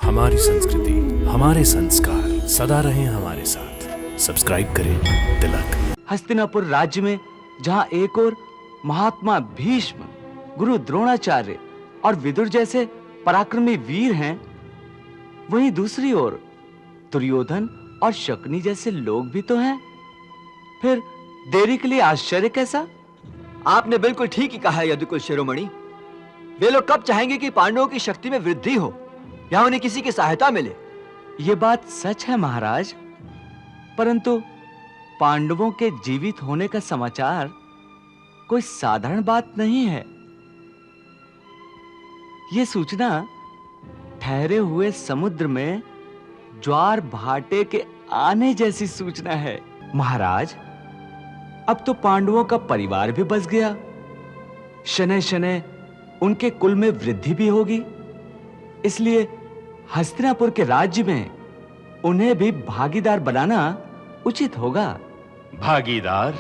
हमारी संस्कृति, हमारे संस्कार सदा रहें हमारे साथ। सब्सक्राइब करें तिलक। हस्तिनापुर राज्य में जहां एक और महात्मा भीष्म, गुरु द्रोणाचार्य और विदुर जैसे पराक्रमी वीर हैं, वहीं दूसरी ओर दुर्योधन और शकुनी जैसे लोग भी तो हैं। फिर देरी के लिए आश्चर्य कैसा? आपने बिल्कुल ठीक ही कहा है यदुकुल शिरोमणि। वे लोग कब चाहेंगे कि पांडवों की शक्ति में वृद्धि हो या उन्हें किसी की सहायता मिले? ये बात सच है महाराज, परंतु पांडवों के जीवित होने का समाचार कोई साधारण बात नहीं है। यह सूचना ठहरे हुए समुद्र में ज्वार भाटे के आने जैसी सूचना है। महाराज, अब तो पांडवों का परिवार भी बस गया, शनै शनै उनके कुल में वृद्धि भी होगी, इसलिए हस्तिनापुर के राज्य में उन्हें भी भागीदार बनाना उचित होगा। भागीदार?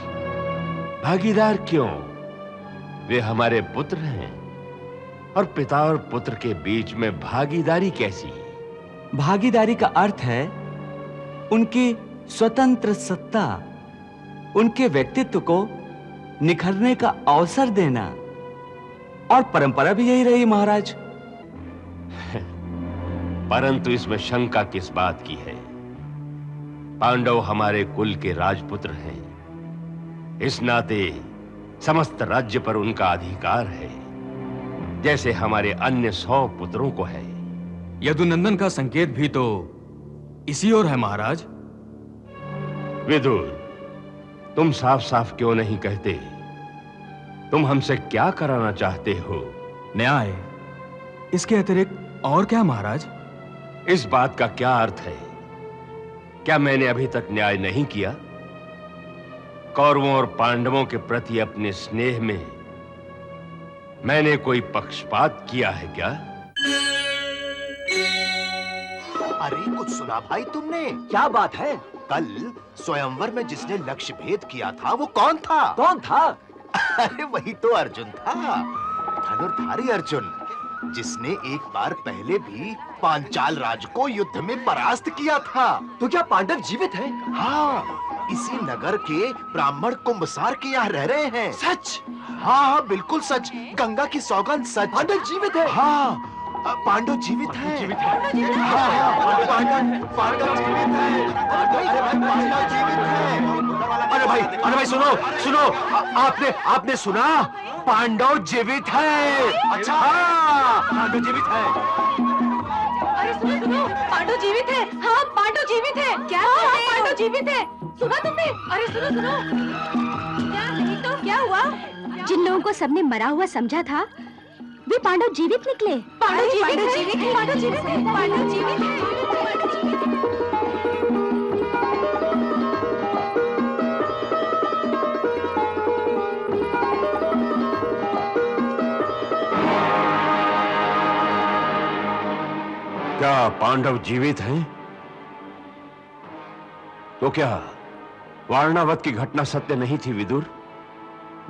भागीदार क्यों? वे हमारे पुत्र हैं और पिता और पुत्र के बीच में भागीदारी कैसी? भागीदारी का अर्थ है उनकी स्वतंत्र सत्ता, उनके व्यक्तित्व को निखरने का अवसर देना, और परंपरा भी यही रही महाराज। परंतु इसमें शंका किस बात की है? पांडव हमारे कुल के राजपुत्र हैं। इस नाते समस्त राज्य पर उनका अधिकार है, जैसे हमारे अन्य 100 पुत्रों को है। यदुनंदन का संकेत भी तो इसी ओर है महाराज। विदुर, तुम साफ साफ क्यों नहीं कहते? तुम हमसे क्या कराना चाहते हो? न्याय, इसके अतिरिक्त और क्या महाराज? इस बात का क्या अर्थ है? क्या मैंने अभी तक न्याय नहीं किया? कौरवों और पांडवों के प्रति अपने स्नेह में मैंने कोई पक्षपात किया है क्या? अरे कुछ सुना भाई तुमने? क्या बात है? कल स्वयंवर में जिसने लक्ष्य भेद किया था वो कौन था? कौन था? अरे वही तो अर्जुन था, धनुर्धारी अर्जुन, जिसने एक बार पहले भी पांचाल राज को युद्ध में परास्त किया था। तो क्या पांडव जीवित हैं? हाँ, इसी नगर के ब्राह्मण कुंभसार के यहाँ रह रहे हैं। सच? हाँ हाँ बिल्कुल सच, गंगा की सौगंध सच। पांडव जीवित है? हाँ, पांडव जीवित है। हाँ हाँ, पांडव जीवित है। पांडव जीवित है। अरे भाई सुनो, आपने सुना? पांडव जीवित है। अच्छा, हाँ, पांडव जीवित है। अरे सुनो, पांडव जीवित है। हाँ, पांडव जीवित है। क्या? हाँ, पांडव जीवित है। सुना तुमने? अरे सुनो। क्या नहीं तो क्या हुआ? जिन लोगों को सबने मरा हुआ समझा था, वे पांडव जीवित निकले। पांडव जीवित है। पांडव जीवित है। पांडव जीवित है। क्या पांडव जीवित हैं? तो क्या वारणावत की घटना सत्य नहीं थी विदुर?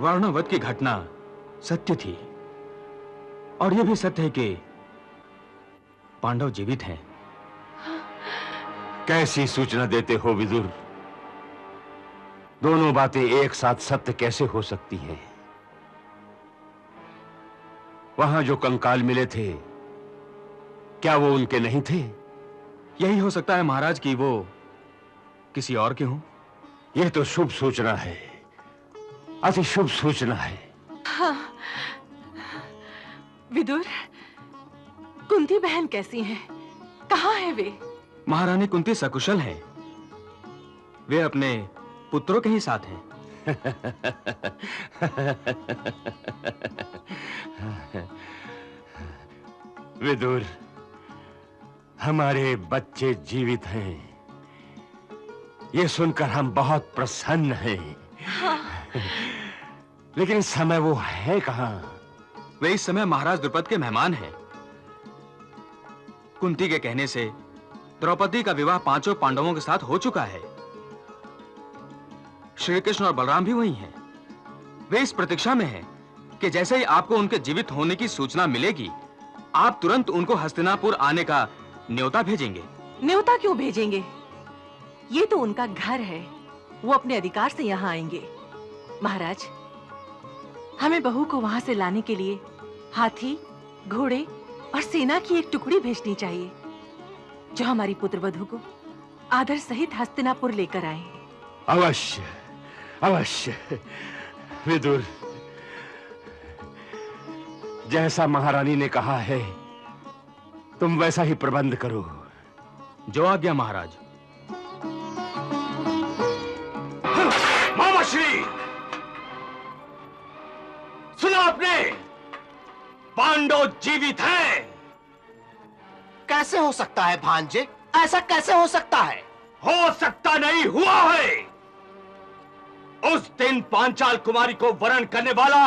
वारणावत की घटना सत्य थी, और यह भी सत्य है कि पांडव जीवित हैं। कैसी सूचना देते हो विदुर? दोनों बातें एक साथ सत्य कैसे हो सकती हैं? वहां जो कंकाल मिले थे, क्या वो उनके नहीं थे? यही हो सकता है महाराज कि वो किसी और के हों। यह तो शुभ सूचना है, अति शुभ सूचना है। हाँ। विदुर, कुंती बहन कैसी हैं? कहाँ हैं वे? महारानी कुंती सकुशल हैं। वे अपने पुत्रों के ही साथ हैं। विदुर, हमारे बच्चे जीवित हैं, ये सुनकर हम बहुत प्रसन्न हैं। हाँ। लेकिन इस समय वो है कहां? वे इस समय महाराज द्रुपद के मेहमान हैं। कुंती के कहने से द्रौपदी का विवाह 5 पांडवों के साथ हो चुका है। श्री कृष्ण और बलराम भी वहीं हैं। वे इस प्रतीक्षा में हैं कि जैसे ही आपको उनके जीवित होने की सूचना मिलेगी, आप तुरंत उनको हस्तिनापुर आने का न्योता भेजेंगे। न्योता क्यों भेजेंगे? ये तो उनका घर है, वो अपने अधिकार से यहाँ आएंगे। महाराज, हमें बहू को वहां से लाने के लिए हाथी, घोड़े और सेना की एक टुकड़ी भेजनी चाहिए, जो हमारी पुत्रवधू को आदर सहित हस्तिनापुर लेकर आए। अवश्य, अवश्य। विदुर, जैसा महारानी ने कहा है, तुम वैसा ही प्रबंध करो। जो आज्ञा महाराज। मामाश्री, सुना आपने? पांडव जीवित हैं। कैसे हो सकता है भांजे? ऐसा कैसे हो सकता है? हो सकता नहीं, हुआ है। उस दिन पांचाल कुमारी को वरण करने वाला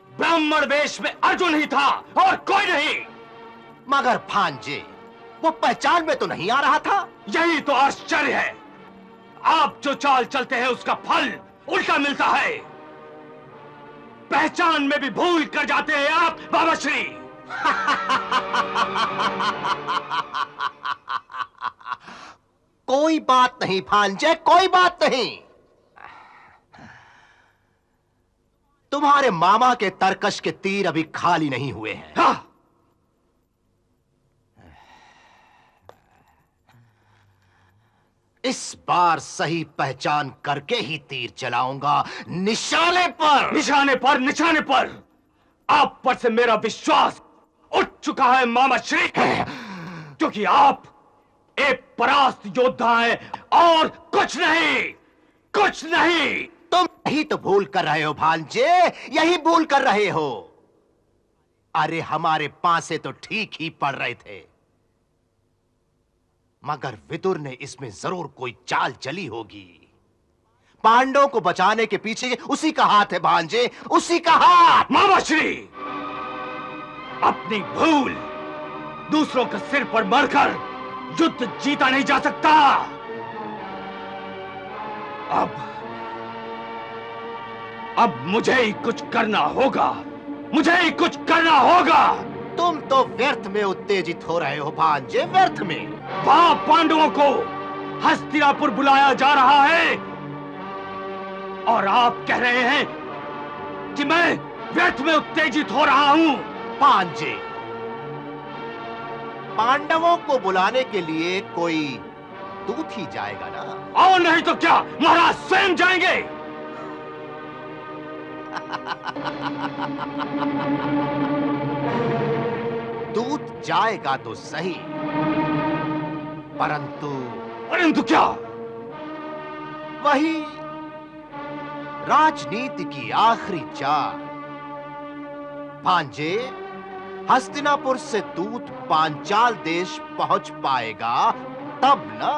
ब्राह्मण वेश में अर्जुन ही था और कोई नहीं। मगर भांजे, वो पहचान में तो नहीं आ रहा था। यही तो आश्चर्य है। आप जो चाल चलते हैं उसका फल उल्टा मिलता है। पहचान में भी भूल कर जाते हैं आप बाबाश्री। कोई बात नहीं भांजे, कोई बात नहीं। तुम्हारे मामा के तरकश के तीर अभी खाली नहीं हुए हैं। हाँ। इस बार सही पहचान करके ही तीर चलाऊंगा, निशाने पर। निशाने पर, निशाने पर। आप पर से मेरा विश्वास उठ चुका है मामाश्री, क्योंकि आप एक परास्त योद्धा हैं और कुछ नहीं, कुछ नहीं। तुम यही तो भूल कर रहे हो भांजे, यही भूल कर रहे हो। अरे हमारे पांसे तो ठीक ही पड़ रहे थे, मगर विदुर ने इसमें जरूर कोई चाल चली होगी। पांडवों को बचाने के पीछे उसी का हाथ है भांजे, उसी का हाथ। मामाश्री, अपनी भूल दूसरों के सिर पर मरकर युद्ध जीता नहीं जा सकता। अब मुझे ही कुछ करना होगा, मुझे ही कुछ करना होगा। तुम तो व्यर्थ में उत्तेजित हो रहे हो भांजे, व्यर्थ में। वहां पांडवों को हस्तिनापुर बुलाया जा रहा है और आप कह रहे हैं कि मैं व्यर्थ में उत्तेजित हो रहा हूं। भांजे, पांडवों को बुलाने के लिए कोई दूत ही जाएगा ना? और नहीं तो क्या, महाराज स्वयं जाएंगे। दूत जाएगा तो सही, परंतु क्या? वही राजनीति की आखिरी चाल। भांजे, हस्तिनापुर से दूत पांचाल देश पहुंच पाएगा तब ना।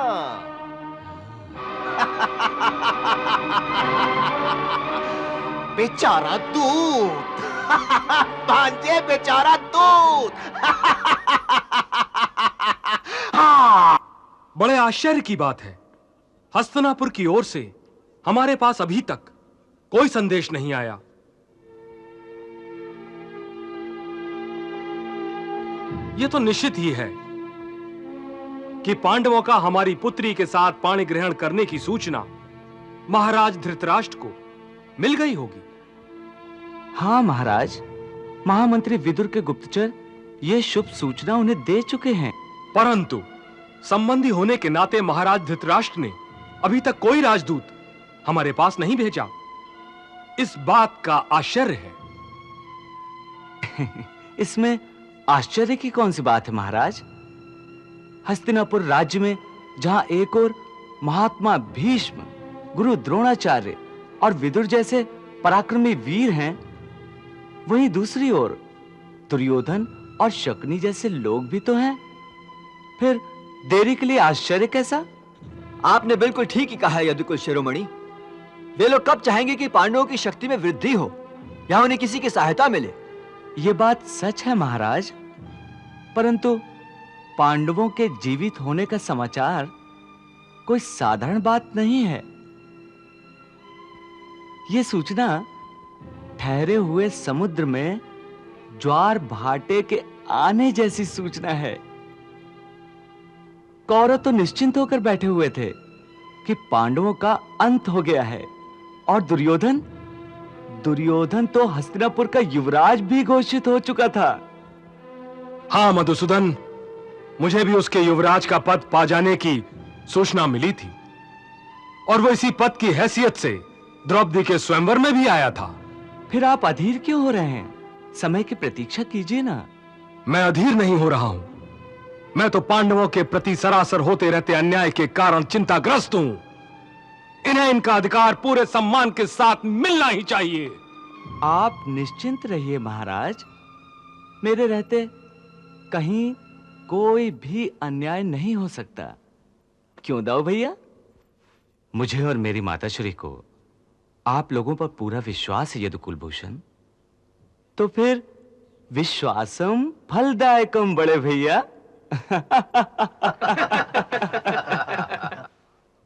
बेचारा दूत। भांजे, बेचारा दूत। हाँ। बड़े आश्चर्य की बात है, हस्तिनापुर की ओर से हमारे पास अभी तक कोई संदेश नहीं आया। यह तो निश्चित ही है कि पांडवों का हमारी पुत्री के साथ पाणी ग्रहण करने की सूचना महाराज धृतराष्ट्र को मिल गई होगी। हाँ महाराज, महामंत्री विदुर के गुप्तचर ये शुभ सूचना उन्हें दे चुके हैं। परंतु संबंधी होने के नाते महाराज धृतराष्ट्र ने अभी तक कोई राजदूत हमारे पास नहीं भेजा। इस बात का आश्चर्य है। इसमें आश्चर्य की कौन सी बात है महाराज? हस्तिनापुर राज्य में जहां एक ओर महात्मा भीष्म, गुरु द्रोणाचार्य और विदुर जैसे पराक्रमी वीर हैं, वहीं दूसरी ओर दुर्योधन और शकुनी जैसे लोग भी तो हैं। फिर देरी के लिए आश्चर्य कैसा? आपने बिल्कुल ठीक ही कहा है यदुकुल शिरोमणि। वे लोग कब चाहेंगे कि पांडवों की शक्ति में वृद्धि हो या उन्हें किसी की सहायता मिले? यह बात सच है महाराज, परंतु पांडवों के जीवित होने का समाचार कोई साधारण बात नहीं है। यह सूचना ठहरे हुए समुद्र में ज्वार भाटे के आने जैसी सूचना है। कौरव तो निश्चिंत होकर बैठे हुए थे कि पांडवों का अंत हो गया है, और दुर्योधन दुर्योधन तो हस्तिनापुर का युवराज भी घोषित हो चुका था। हाँ मधुसूदन, मुझे भी उसके युवराज का पद पा जाने की सूचना मिली थी, और वो इसी पद की हैसियत से द्रौपदी के स्वयंवर में भी आया था। फिर आप अधीर क्यों हो रहे हैं? समय की प्रतीक्षा कीजिए ना। मैं अधीर नहीं हो रहा हूं। मैं तो पांडवों के प्रति सरासर होते रहते अन्याय के कारण चिंताग्रस्त हूं। इन्हें इनका अधिकार पूरे सम्मान के साथ मिलना ही चाहिए। आप निश्चिंत रहिए महाराज, मेरे रहते कहीं कोई भी अन्याय नहीं हो सकता। क्यों दाऊ भैया? मुझे और मेरी माताश्री को आप लोगों पर पूरा विश्वास है यदुकुलभूषण। तो फिर विश्वासम फलदायकम बड़े भैया।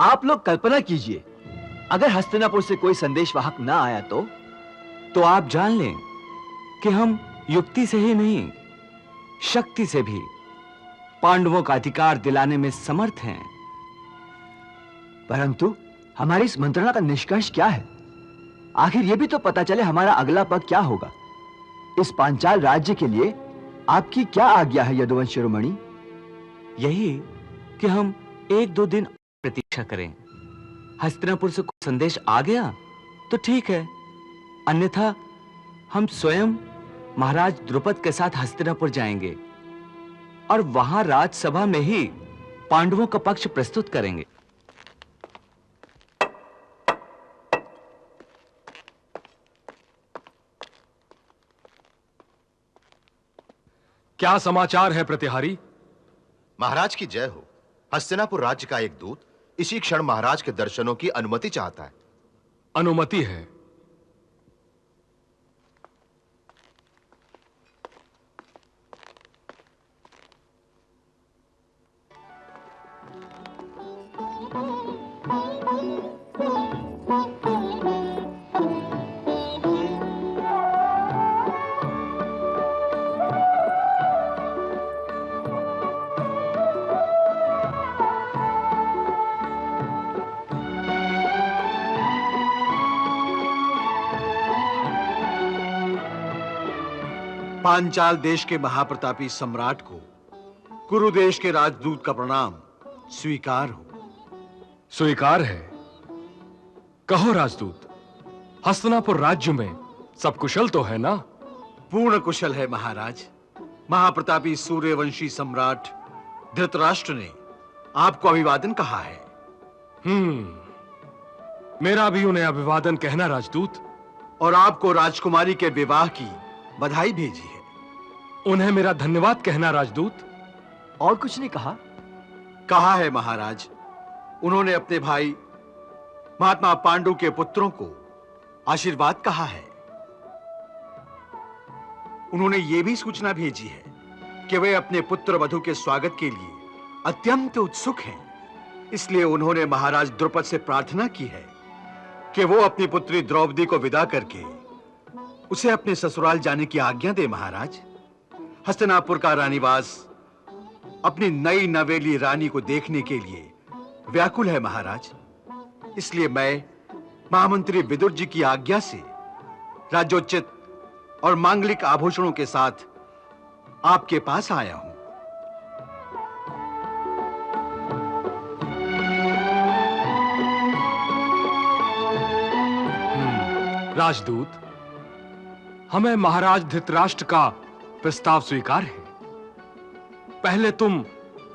आप लोग कल्पना कीजिए, अगर हस्तिनापुर से कोई संदेशवाहक ना आया तो आप जान लें कि हम युक्ति से ही नहीं, शक्ति से भी पांडवों का अधिकार दिलाने में समर्थ हैं। परंतु हमारी इस मंत्रणा का निष्कर्ष क्या है? आखिर यह भी तो पता चले हमारा अगला पग क्या होगा। इस पांचाल राज्य के लिए आपकी क्या आज्ञा है यदुवंश शिरोमणि? यही कि हम 1-2 दिन प्रतीक्षा करें। हस्तिनापुर से कोई संदेश आ गया तो ठीक है, अन्यथा हम स्वयं महाराज द्रुपद के साथ हस्तिनापुर जाएंगे और वहां राजसभा में ही पांडवों का पक्ष प्रस्तुत करेंगे। क्या समाचार है प्रतिहारी? महाराज की जय हो। हस्तिनापुर राज्य का एक दूत इसी क्षण महाराज के दर्शनों की अनुमति चाहता है। अनुमति है? पांचाल देश के महाप्रतापी सम्राट को कुरु देश के राजदूत का प्रणाम स्वीकार हो। स्वीकार है। कहो राजदूत, हस्तिनापुर राज्य में सब कुशल तो है ना? पूर्ण कुशल है महाराज। महाप्रतापी सूर्यवंशी सम्राट धृतराष्ट्र ने आपको अभिवादन कहा है। मेरा भी उन्हें अभिवादन कहना राजदूत। और आपको राजकुमारी के विवाह की बधाई भेजी है। उन्हें मेरा धन्यवाद कहना राजदूत। और कुछ नहीं कहा? कहा है महाराज। उन्होंने अपने भाई महात्मा पांडु के पुत्रों को आशीर्वाद कहा है। उन्होंने यह भी सूचना भेजी है कि वे अपने पुत्र वधू के स्वागत के लिए अत्यंत उत्सुक हैं। इसलिए उन्होंने महाराज द्रुपद से प्रार्थना की है कि वो अपनी पुत्री द्रौपदी को विदा करके उसे अपने ससुराल जाने की आज्ञा दे। महाराज, हस्तिनापुर का रानीवास अपनी नई नवेली रानी को देखने के लिए व्याकुल है महाराज। इसलिए मैं महामंत्री विदुर जी की आज्ञा से राज्योचित और मांगलिक आभूषणों के साथ आपके पास आया हूं। राजदूत, हमें महाराज धृतराष्ट्र का प्रस्ताव स्वीकार है। पहले तुम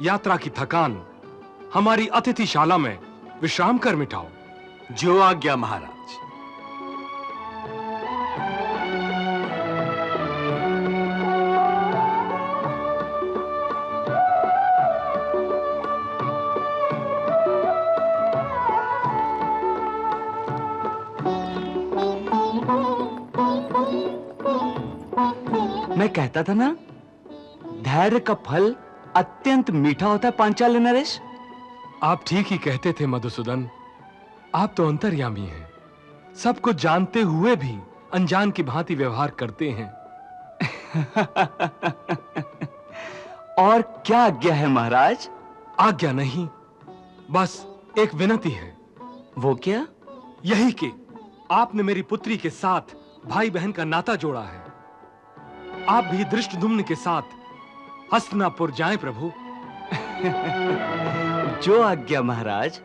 यात्रा की थकान हमारी अतिथिशाला में विश्राम कर मिटाओ। जो आज्ञा महाराज। मैं कहता था ना, धैर्य का फल अत्यंत मीठा होता है पांचाल नरेश। आप ठीक ही कहते थे मधुसूदन। आप तो अंतर्यामी हैं, सब कुछ जानते हुए भी अनजान की भांति व्यवहार करते हैं। और क्या आज्ञा है महाराज? आज्ञा नहीं, बस एक विनती है। वो क्या? यही कि आपने मेरी पुत्री के साथ भाई बहन का नाता जोड़ा है। आप भी धृष्टद्युम्न के साथ हस्तिनापुर जाएं प्रभु। जो आज्ञा महाराज।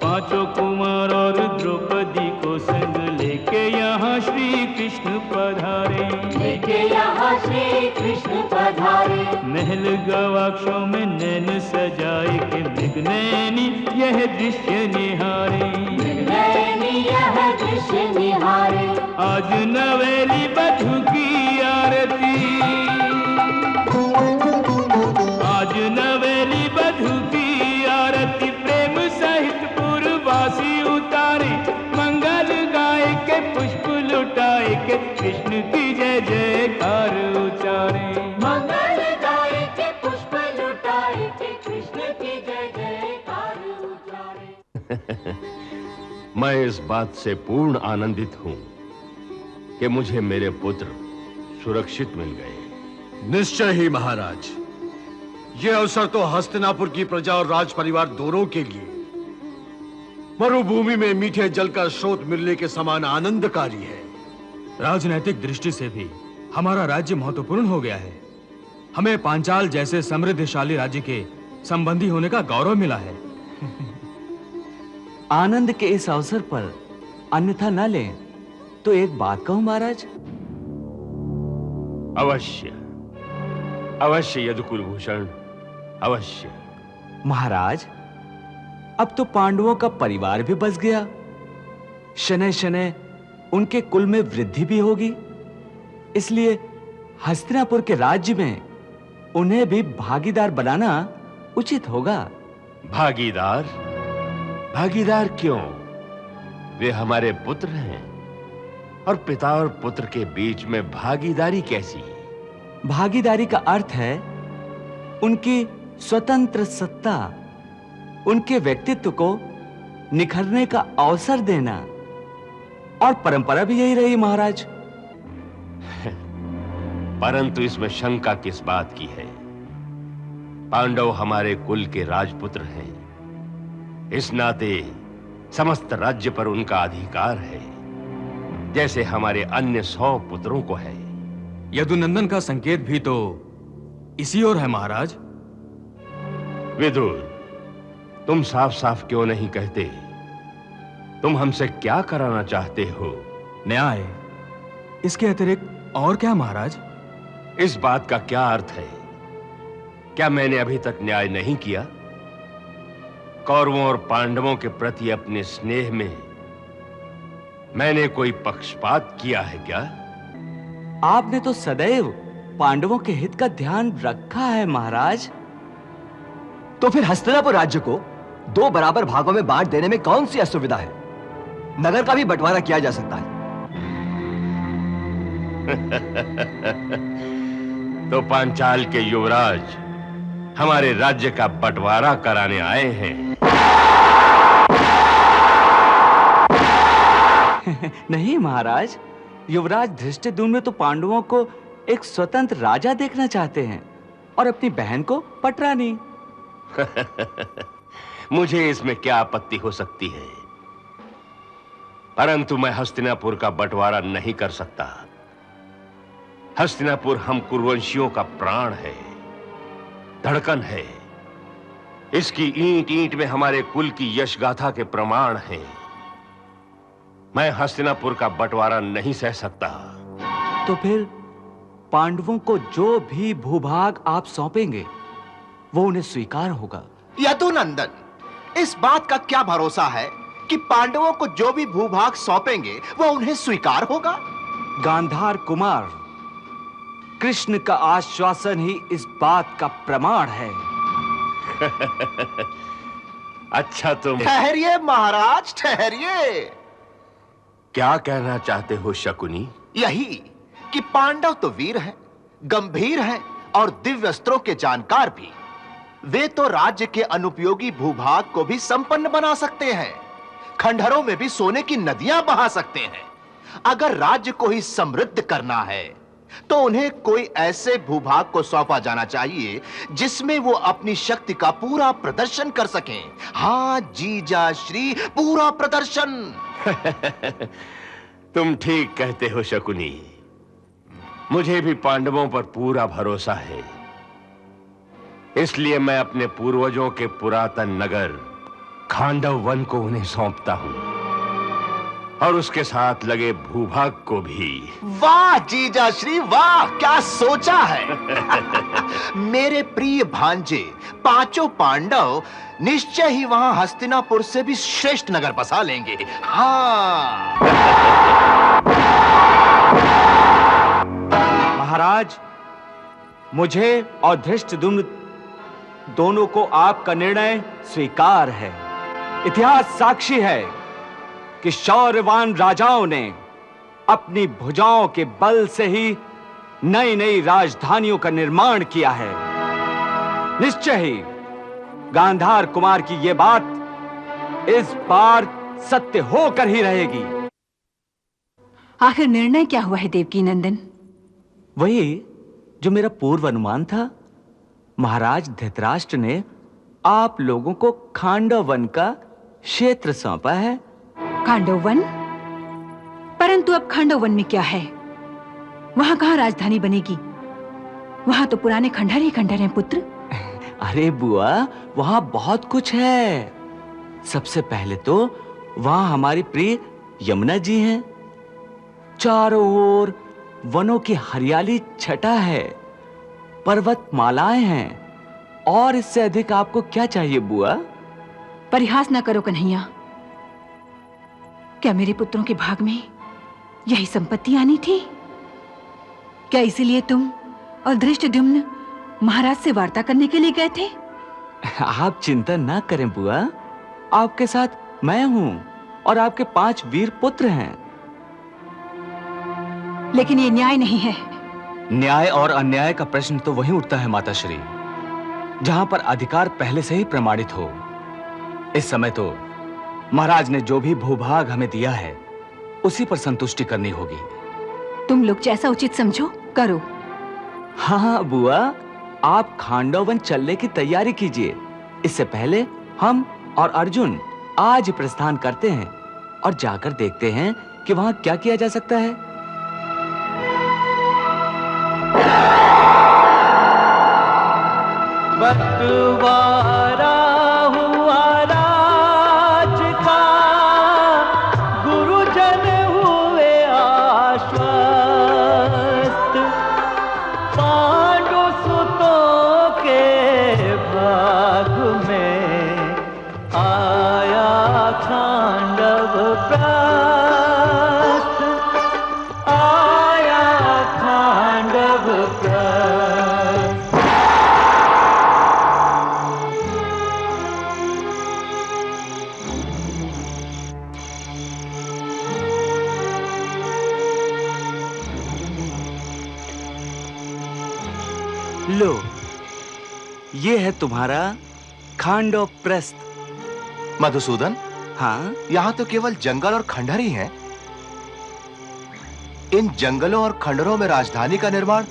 पांचों कुमार और द्रौपदी को संग लेके यहाँ श्री कृष्ण पधारे, महल गवाक्षों में नैन सजाए के मृगनयनी यह दृश्य निहारे। आज नवेली बधू की आरती, आज नवेली बधू की आरती, प्रेम सहित पुरवासी उतारे, मंगल गाय के पुष्प लुटाए के कृष्ण की जय जयकार उचारे। मंगल गाय के पुष्प लुटाए के कृष्ण की जय जयकार उचारे। मैं इस बात से पूर्ण आनंदित हूं कि मुझे मेरे पुत्र सुरक्षित मिल गए। निश्चय ही महाराज, यह अवसर तो हस्तिनापुर की प्रजा और राज परिवार दोनों के लिए मरुभूमि में मीठे जल का स्रोत मिलने के समान आनंदकारी है। राजनैतिक दृष्टि से भी हमारा राज्य महत्वपूर्ण हो गया है। हमें पांचाल जैसे समृद्धशाली राज्य के संबंधी होने का गौरव मिला है। आनंद के इस अवसर पर अन्यथा न लें तो एक बात कहूं महाराज। अवश्य अवश्य यदुकुलभूषण, अवश्य। महाराज, अब तो पांडवों का परिवार भी बस गया, शनय शनय उनके कुल में वृद्धि भी होगी। इसलिए हस्तिनापुर के राज्य में उन्हें भी भागीदार बनाना उचित होगा। भागीदार? भागीदार क्यों? वे हमारे पुत्र हैं, और पिता और पुत्र के बीच में भागीदारी कैसी? भागीदारी का अर्थ है उनकी स्वतंत्र सत्ता, उनके व्यक्तित्व को निखरने का अवसर देना। और परंपरा भी यही रही महाराज। परंतु इसमें शंका किस बात की है? पांडव हमारे कुल के राजपुत्र हैं, इस नाते समस्त राज्य पर उनका अधिकार है, जैसे हमारे अन्य 100 पुत्रों को है। यदुनंदन का संकेत भी तो इसी ओर है महाराज। विदुर, तुम साफ साफ क्यों नहीं कहते? तुम हमसे क्या कराना चाहते हो? न्याय, इसके अतिरिक्त और क्या महाराज? इस बात का क्या अर्थ है? क्या मैंने अभी तक न्याय नहीं किया? कौरवों और पांडवों के प्रति अपने स्नेह में मैंने कोई पक्षपात किया है क्या? आपने तो सदैव पांडवों के हित का ध्यान रखा है महाराज। तो फिर हस्तिनापुर राज्य को 2 बराबर भागों में बांट देने में कौन सी असुविधा है? नगर का भी बंटवारा किया जा सकता है। तो पांचाल के युवराज हमारे राज्य का बंटवारा कराने आए हैं। नहीं महाराज, युवराज धृष्टद्युम्न तो पांडवों को एक स्वतंत्र राजा देखना चाहते हैं और अपनी बहन को पटरानी। मुझे इसमें क्या आपत्ति हो सकती है? परंतु मैं हस्तिनापुर का बंटवारा नहीं कर सकता। हस्तिनापुर हम कुरुवंशियों का प्राण है, धड़कन है। इसकी ईंट ईंट में हमारे कुल की यश गाथा के प्रमाण हैं। मैं हस्तिनापुर का बंटवारा नहीं सह सकता। तो फिर पांडवों को जो भी भूभाग आप सौंपेंगे वो उन्हें स्वीकार होगा। यदुनंदन, इस बात का क्या भरोसा है कि पांडवों को जो भी भूभाग सौंपेंगे वो उन्हें स्वीकार होगा? गांधार कुमार, कृष्ण का आश्वासन ही इस बात का प्रमाण है। अच्छा, तुम ठहरिए महाराज, ठहरिए। क्या कहना चाहते हो शकुनी? यही कि पांडव तो वीर हैं, गंभीर हैं और दिव्य अस्त्रों के जानकार भी। वे तो राज्य के अनुपयोगी भूभाग को भी संपन्न बना सकते हैं, खंडहरों में भी सोने की नदियां बहा सकते हैं। अगर राज्य को ही समृद्ध करना है तो उन्हें कोई ऐसे भूभाग को सौंपा जाना चाहिए जिसमें वो अपनी शक्ति का पूरा प्रदर्शन कर सकें। हाँ जीजा श्री, पूरा प्रदर्शन। तुम ठीक कहते हो शकुनी। मुझे भी पांडवों पर पूरा भरोसा है, इसलिए मैं अपने पूर्वजों के पुरातन नगर खांडव वन को उन्हें सौंपता हूं और उसके साथ लगे भूभाग को भी। वाह जीजा श्री वाह, क्या सोचा है। मेरे प्रिय भांजे पांचों पांडव निश्चय ही वहां हस्तिनापुर से भी श्रेष्ठ नगर बसा लेंगे। हाँ महाराज, मुझे और धृष्टद्युम्न दोनों को आपका निर्णय स्वीकार है। इतिहास साक्षी है कि शौर्यवान राजाओं ने अपनी भुजाओं के बल से ही नई नई राजधानियों का निर्माण किया है। निश्चय ही गांधार कुमार की यह बात इस बार सत्य होकर ही रहेगी। आखिर निर्णय क्या हुआ है देवकी नंदन? वही जो मेरा पूर्व अनुमान था। महाराज धृतराष्ट्र ने आप लोगों को खांडव वन का क्षेत्र सौंपा है। खांडव वन? परंतु अब खांडव वन में क्या है? वहां कहां राजधानी बनेगी? वहां तो पुराने खंडहर ही खंडहर हैं पुत्र। अरे बुआ, वहां बहुत कुछ है। सबसे पहले तो वहां हमारी प्रिय यमुना जी हैं। चारों ओर वनों की हरियाली छटा है, पर्वतमालाएं हैं, और इससे अधिक आपको क्या चाहिए बुआ? परिहास न करो कन्हैया। क्या मेरे पुत्रों के भाग में यही संपत्ति आनी थी? क्या इसीलिए तुम और धृष्टद्युम्न महाराज से वार्ता करने के लिए गए थे? आप चिंता ना करें बुआ, आपके साथ मैं हूं और आपके 5 वीर पुत्र हैं। लेकिन ये न्याय नहीं है। न्याय और अन्याय का प्रश्न तो वहीं उठता है माताश्री, जहां पर अधिकार पहले से ही प्रमाणित हो। इस समय तो महाराज ने जो भी भूभाग हमें दिया है उसी पर संतुष्टि करनी होगी। तुम लोग जैसा उचित समझो करो। हाँ बुआ, आप खांडव वन चलने की तैयारी कीजिए। इससे पहले हम और अर्जुन आज ही प्रस्थान करते हैं और जाकर देखते हैं कि वहां क्या किया जा सकता है। बंटवारा हुआ राज का, गुरुजन हुए आश्वस्त, पांडु सुतों के भाग में आया खांडव प्रस्थ, आया खांडव प्रस्थ। लो, ये है तुम्हारा खांडव प्रस्थ। मधुसूदन, हाँ, यहाँ तो केवल जंगल और खंडहर ही हैं। इन जंगलों और खंडहरों में राजधानी का निर्माण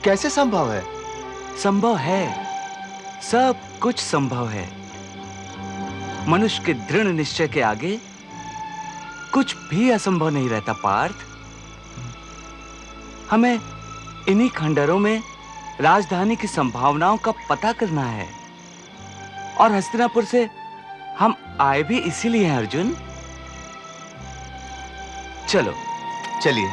कैसे संभव है? संभव है, सब कुछ संभव है। मनुष्य के दृढ़ निश्चय के आगे कुछ भी असंभव नहीं रहता पार्थ। हमें इन्हीं खंडहरों में राजधानी की संभावनाओं का पता करना है, और हस्तिनापुर से हम आए भी इसीलिए हैं अर्जुन। चलो चलिए।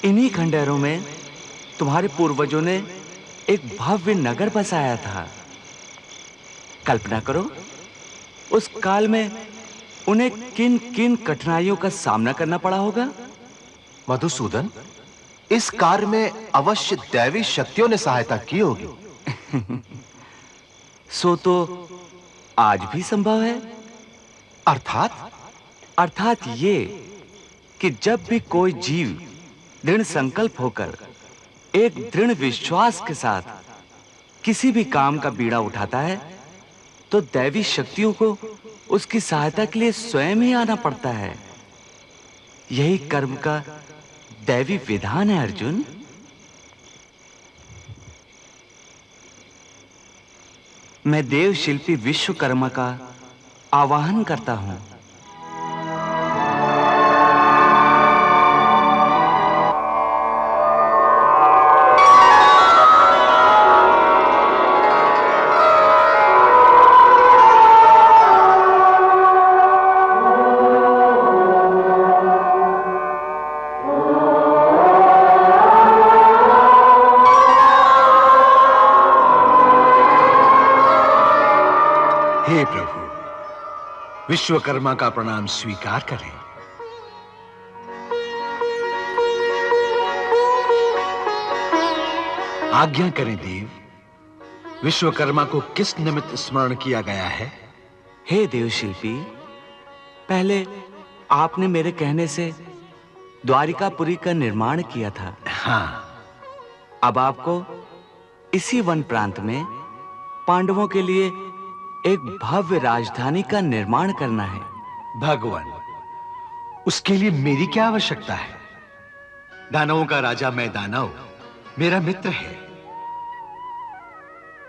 इन्हीं खंडहरों में तुम्हारे पूर्वजों ने एक भव्य नगर बसाया था। कल्पना करो, उस काल में उन्हें किन किन कठिनाइयों का सामना करना पड़ा होगा। मधुसूदन, इस कार्य में अवश्य दैवी शक्तियों ने सहायता की होगी। सो तो आज भी संभव है। अर्थात ये कि जब भी कोई जीव दृढ़ संकल्प होकर एक दृढ़ विश्वास के साथ किसी भी काम का बीड़ा उठाता है, तो दैवी शक्तियों को उसकी सहायता के लिए स्वयं ही आना पड़ता है। यही कर्म का दैवी विधान है अर्जुन। मैं देव शिल्पी विश्वकर्मा का आवाहन करता हूं। हे प्रभु, विश्वकर्मा का प्रणाम स्वीकार करें। आज्ञा करें देव, विश्वकर्मा को किस निमित्त स्मरण किया गया है? हे देवशिल्पी, पहले आपने मेरे कहने से द्वारिकापुरी का निर्माण किया था। हाँ। अब आपको इसी वन प्रांत में पांडवों के लिए एक भव्य राजधानी का निर्माण करना है। भगवान, उसके लिए मेरी क्या आवश्यकता है? दानवों का राजा मैं दानव, मेरा मित्र है।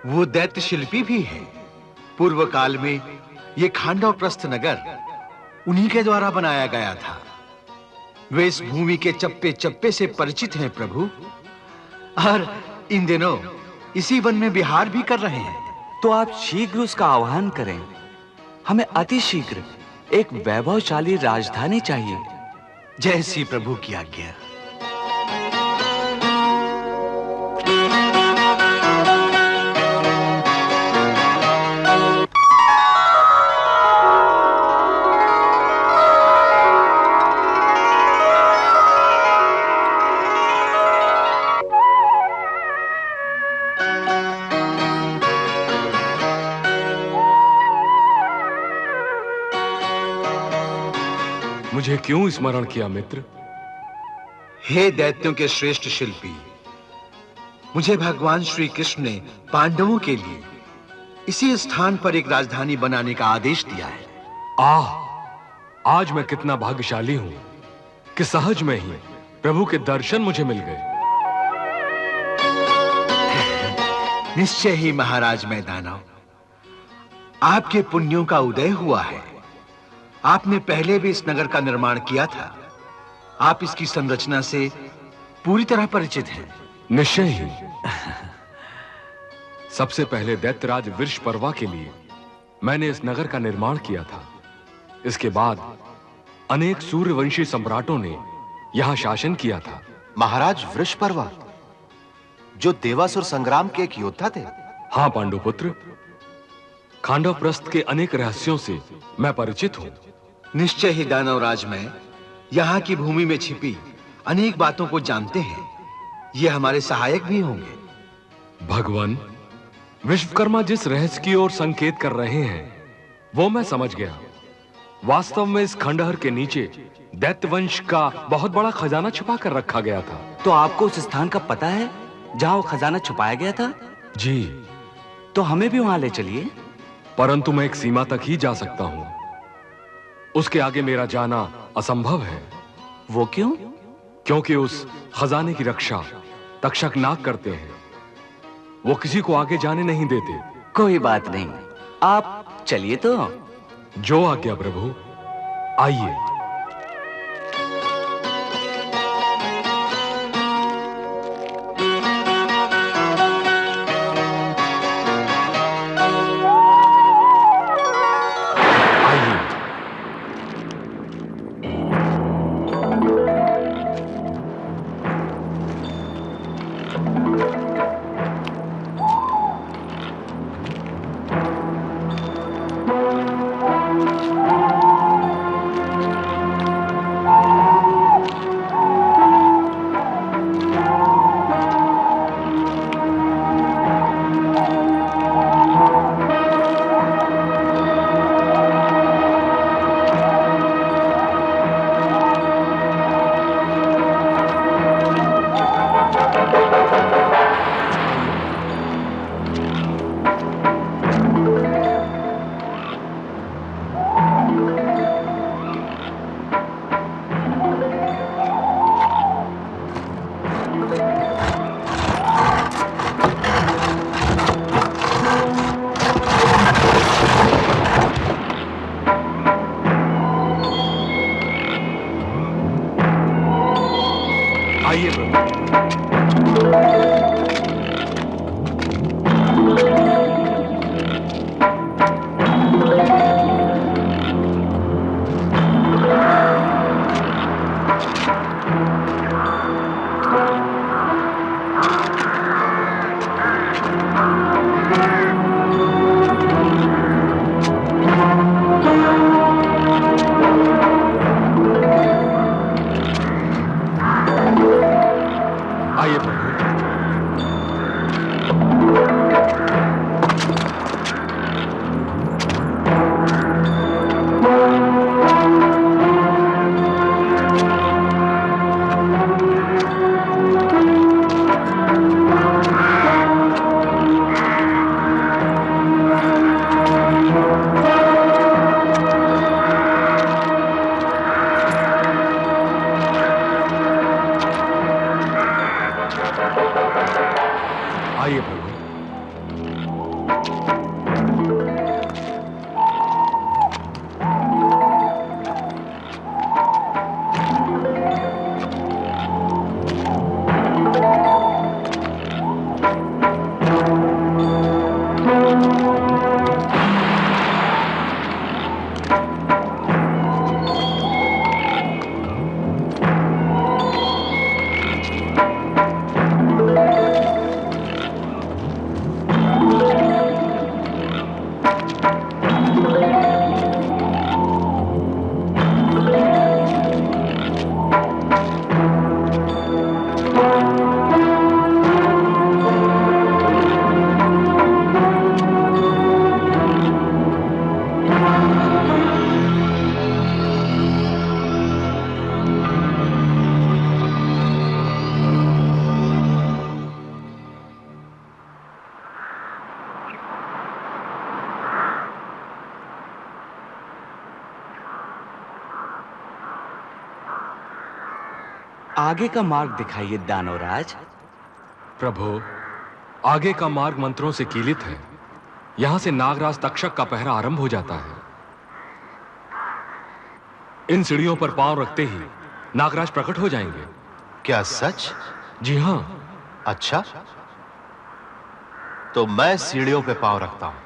वो दैत्य शिल्पी भी है। पूर्व काल में ये खांडवप्रस्थ नगर उन्हीं के द्वारा बनाया गया था। वे इस भूमि के चप्पे चप्पे से परिचित हैं प्रभु, और इन दिनों इसी वन में विहार भी कर रहे हैं। तो आप शीघ्र उसका आह्वान करें। हमें अति शीघ्र एक वैभवशाली राजधानी चाहिए। जैसी प्रभु की आज्ञा। मुझे क्यों स्मरण किया मित्र? हे दैत्यों के श्रेष्ठ शिल्पी, मुझे भगवान श्री कृष्ण ने पांडवों के लिए इसी स्थान पर एक राजधानी बनाने का आदेश दिया है। आज मैं कितना भाग्यशाली हूं कि सहज में ही प्रभु के दर्शन मुझे मिल गए। निश्चय ही महाराज मैं दानव, आपके पुण्यों का उदय हुआ है। आपने पहले भी इस नगर का निर्माण किया था। आप इसकी संरचना से पूरी तरह परिचित हैं। निश्चय ही। सबसे पहले दैत्यराज वृषपर्वा के लिए मैंने इस नगर का निर्माण किया था। इसके बाद अनेक सूर्यवंशी सम्राटों ने यहां शासन किया था। महाराज वृषपर्वा, जो देवासुर संग्राम के एक योद्धा थे? हां पांडुपुत्र, खांडवप्रस्थ के अनेक रहस्यों से मैं परिचित हूं। निश्चय ही दानवराज में यहाँ की भूमि में छिपी अनेक बातों को जानते हैं। ये हमारे सहायक भी होंगे। भगवान, विश्वकर्मा जिस रहस्य की ओर संकेत कर रहे हैं वो मैं समझ गया। वास्तव में इस खंडहर के नीचे दैत्यवंश का बहुत बड़ा खजाना छुपा कर रखा गया था। तो आपको उस स्थान का पता है जहां वो खजाना छुपाया गया था? जी। तो हमें भी वहां ले चलिए। परंतु मैं एक सीमा तक ही जा सकता हूं। उसके आगे मेरा जाना असंभव है। वो क्यों? क्योंकि उस खजाने की रक्षा तक्षक नाग करते हैं। वो किसी को आगे जाने नहीं देते। कोई बात नहीं, आप चलिए तो। जो आज्ञा प्रभु, आइए। आइए प्रभु। आइए प्रभु। आइए प्रभु। आगे का मार्ग दिखाइए दानवराज। प्रभु, आगे का मार्ग मंत्रों से कीलित है। यहां से नागराज तक्षक का पहरा आरंभ हो जाता है। इन सीढ़ियों पर पांव रखते ही नागराज प्रकट हो जाएंगे। क्या सच? जी हां। अच्छा, तो मैं सीढ़ियों पे पांव रखता हूं।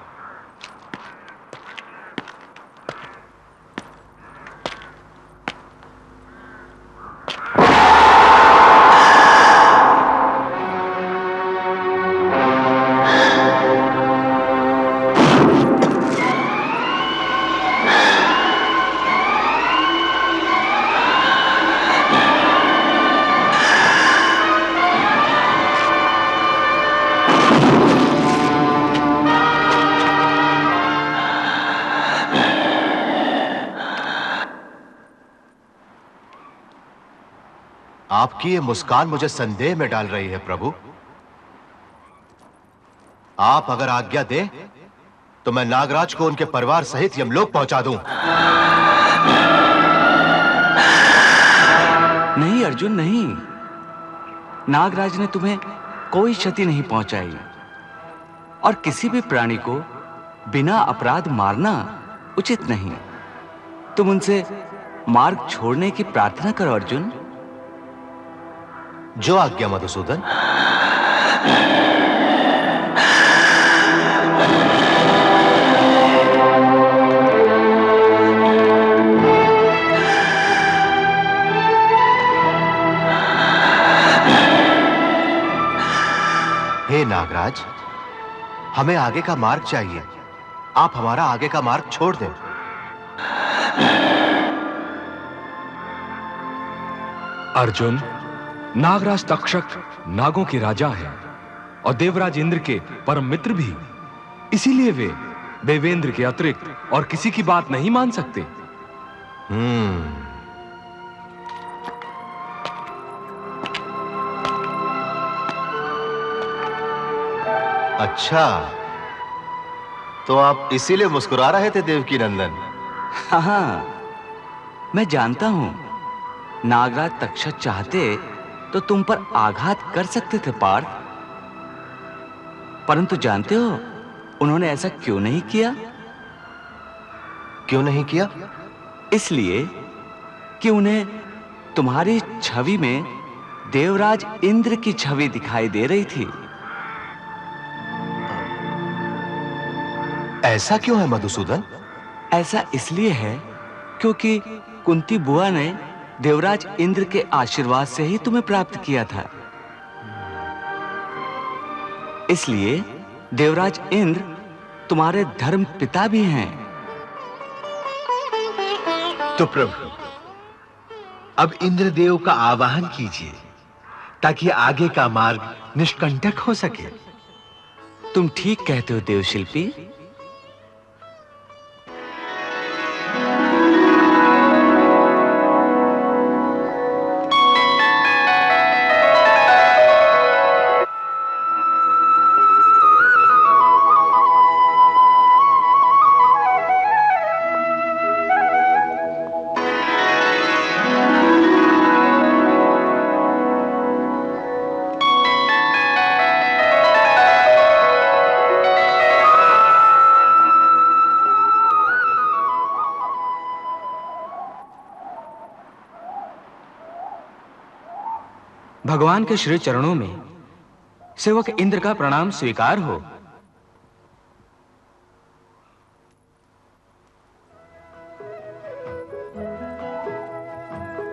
आपकी ये मुस्कान मुझे संदेह में डाल रही है प्रभु। आप अगर आज्ञा दें तो मैं नागराज को उनके परिवार सहित यमलोक पहुंचा दूं। नहीं अर्जुन, नहीं। नागराज ने तुम्हें कोई क्षति नहीं पहुंचाई, और किसी भी प्राणी को बिना अपराध मारना उचित नहीं। तुम उनसे मार्ग छोड़ने की प्रार्थना करो अर्जुन। जो आज्ञा मधुसूदन। हे नागराज, हमें आगे का मार्ग चाहिए। आप हमारा आगे का मार्ग छोड़ दें। अर्जुन, नागराज तक्षक नागों के राजा हैं और देवराज इंद्र के परम मित्र भी। इसीलिए वे देवेंद्र के अतिरिक्त और किसी की बात नहीं मान सकते। अच्छा, तो आप इसीलिए मुस्कुरा रहे थे देवकी नंदन? हाँ, मैं जानता हूं नागराज तक्षक चाहते तो तुम पर आघात कर सकते थे पार्थ, परंतु जानते हो उन्होंने ऐसा क्यों नहीं किया? क्यों नहीं किया? इसलिए कि उन्हें तुम्हारी छवि में देवराज इंद्र की छवि दिखाई दे रही थी। ऐसा क्यों है मधुसूदन? ऐसा इसलिए है क्योंकि कुंती बुआ ने देवराज इंद्र के आशीर्वाद से ही तुम्हें प्राप्त किया था। इसलिए देवराज इंद्र तुम्हारे धर्म पिता भी हैं। तो प्रभु, अब इंद्रदेव का आवाहन कीजिए ताकि आगे का मार्ग निष्कंटक हो सके। तुम ठीक कहते हो देवशिल्पी। भगवान के श्री चरणों में सेवक इंद्र का प्रणाम स्वीकार हो।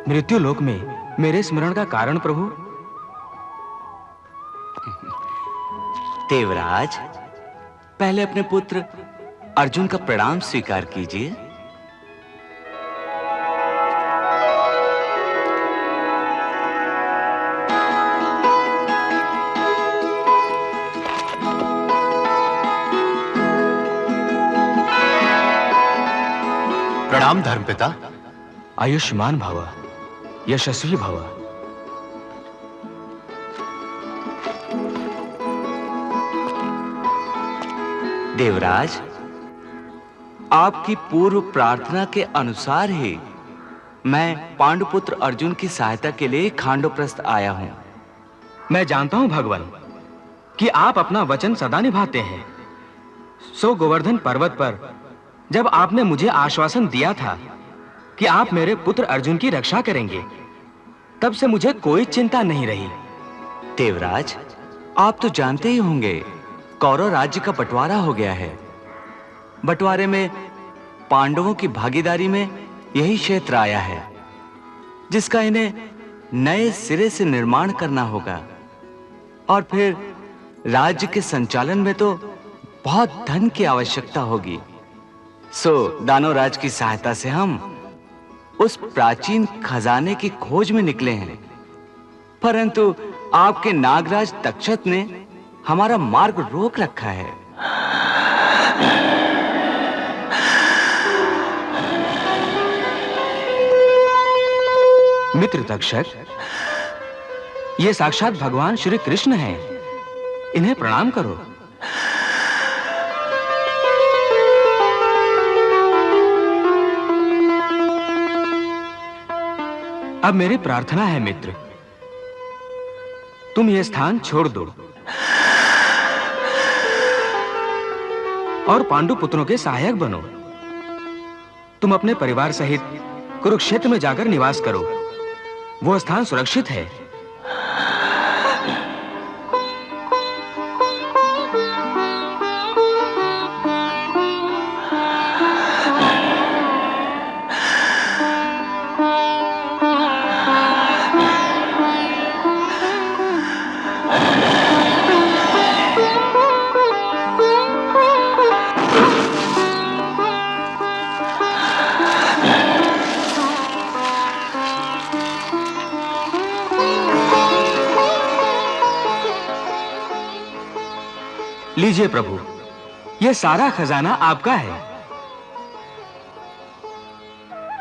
मृत्यु लोक में मेरे स्मरण का कारण प्रभु। देवराज, पहले अपने पुत्र अर्जुन का प्रणाम स्वीकार कीजिए। प्रणाम धर्मपिता। आयुष्मान भव, यशस्वी भव। देवराज, आपकी पूर्व प्रार्थना के अनुसार ही मैं पांडुपुत्र अर्जुन की सहायता के लिए खांडवप्रस्थ आया हूं। मैं जानता हूं भगवान कि आप अपना वचन सदा निभाते हैं। सो गोवर्धन पर्वत पर जब आपने मुझे आश्वासन दिया था कि आप मेरे पुत्र अर्जुन की रक्षा करेंगे, तब से मुझे कोई चिंता नहीं रही। देवराज, आप तो जानते ही होंगे कौरव राज्य का बंटवारा हो गया है। बंटवारे में पांडवों की भागीदारी में यही क्षेत्र आया है, जिसका इन्हें नए सिरे से निर्माण करना होगा। और फिर राज्य के संचालन में तो बहुत धन की आवश्यकता होगी। सो दानवराज की सहायता से हम उस प्राचीन खजाने की खोज में निकले हैं, परंतु आपके नागराज तक्षक ने हमारा मार्ग रोक रखा है। मित्र तक्षक, ये साक्षात भगवान श्री कृष्ण हैं। इन्हें प्रणाम करो। अब मेरी प्रार्थना है मित्र, तुम ये स्थान छोड़ दो और पांडु पुत्रों के सहायक बनो। तुम अपने परिवार सहित कुरुक्षेत्र में जाकर निवास करो। वो स्थान सुरक्षित है। लीजिए प्रभु, यह सारा खजाना आपका है।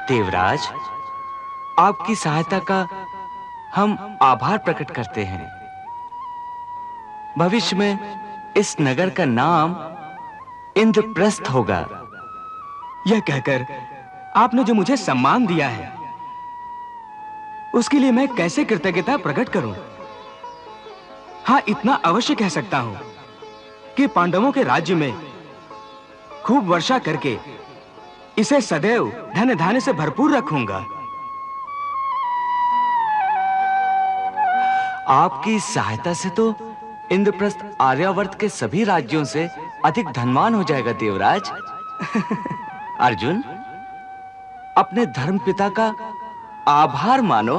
देवराज, आपकी सहायता का हम आभार प्रकट करते हैं। भविष्य में इस नगर का नाम इंद्रप्रस्थ होगा। यह कहकर आपने जो मुझे सम्मान दिया है, उसके लिए मैं कैसे कृतज्ञता प्रकट करूं? हां, इतना अवश्य कह सकता हूं कि पांडवों के राज्य में खूब वर्षा करके इसे सदैव धन धान्य से भरपूर रखूंगा। आपकी सहायता से तो इंद्रप्रस्थ आर्यावर्त के सभी राज्यों से अधिक धनवान हो जाएगा देवराज। अर्जुन, अपने धर्म पिता का आभार मानो।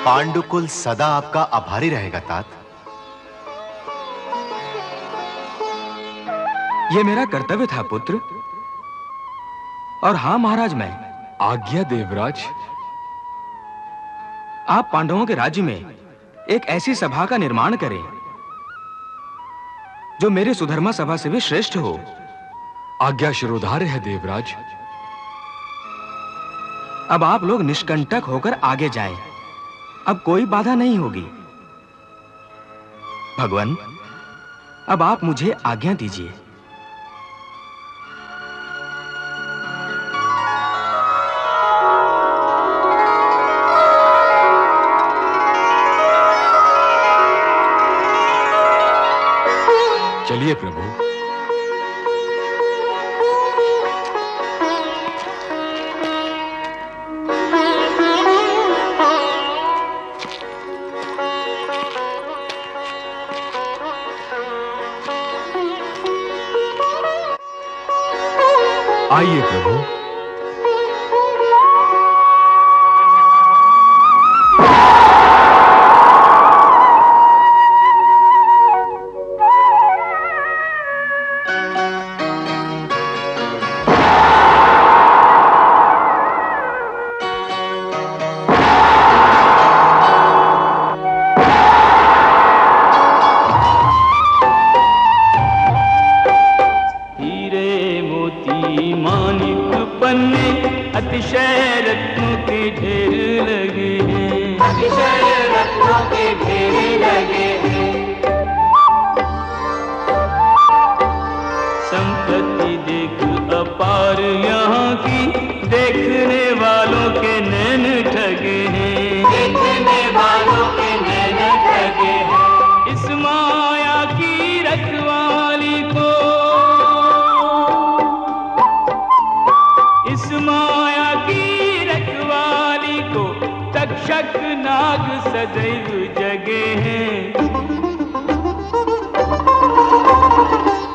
पांडुकुल सदा आपका आभारी रहेगा तात। यह मेरा कर्तव्य था पुत्र। और हां महाराज, मैं आज्ञा देवराज। आप पांडवों के राज्य में एक ऐसी सभा का निर्माण करें जो मेरे सुधर्मा सभा से भी श्रेष्ठ हो। आज्ञा शिरोधार्य है देवराज। अब आप लोग निष्कंटक होकर आगे जाएं। अब कोई बाधा नहीं होगी। भगवान, अब आप मुझे आज्ञा दीजिए। चलिए प्रभु। आइए प्रभु। अतिशय रत्नों के ढेर लगे हैं, अतिशय रत्नों के ढेर लगे हैं। संपत्ति देख अपार यहाँ की, देखने वालों के नैन ठगे हैं, देखने वालों के नैन ठगे हैं। इस माया की रखवाली को, इस माया की रखवाली को तक्षक नाग सदैव जगे हैं।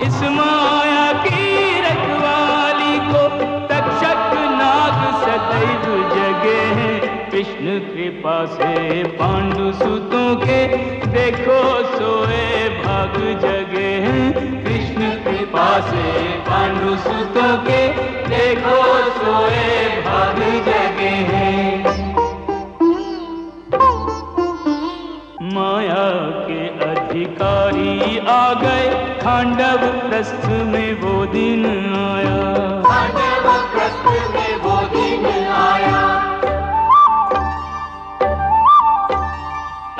इस माया की रखवाली को तक्षक नाग सदैव जगे हैं। कृष्ण कृपा से पांडु सुतों के देखो सोए भाग जगे हैं। कृष्ण कृपा से पांडु सुतों के देखो सोए भाग जगे हैं। माया के अधिकारी आ गए, खांडव प्रस्थ में वो दिन आया, खांडव प्रस्थ में वो दिन आया।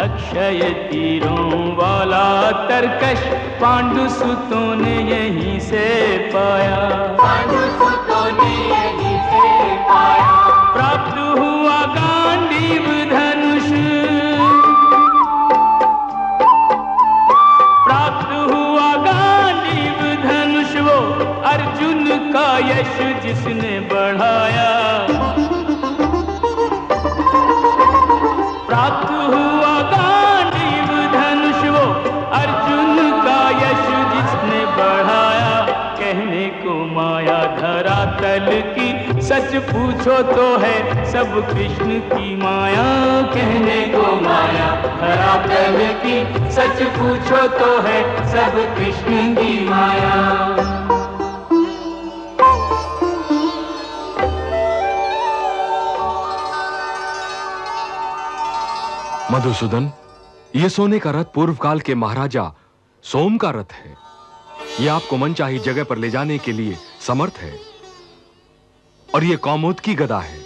अक्षय तीरों वाला तरकश पांडु सुतों ने यहीं से पाया, पांडु सुतों ने यहीं से पाया। प्राप्त हुआ गांडीव धनुष, प्राप्त हुआ गांडीव धनुष वो अर्जुन का यश जिसने बढ़ाया। प्राप्त हुआ गांडीव धनुष वो अर्जुन का यश जिसने बढ़ाया। कहने को माया धरातल की, सच पूछो तो है सब कृष्ण की माया। कहने को माया धरातल की, सच पूछो तो है सब कृष्ण की माया। मधुसूदन, ये सोने का रथ पूर्व काल के महाराजा सोम का रथ है। ये आपको मनचाही जगह पर ले जाने के लिए समर्थ है। और ये कौमुद की गदा है।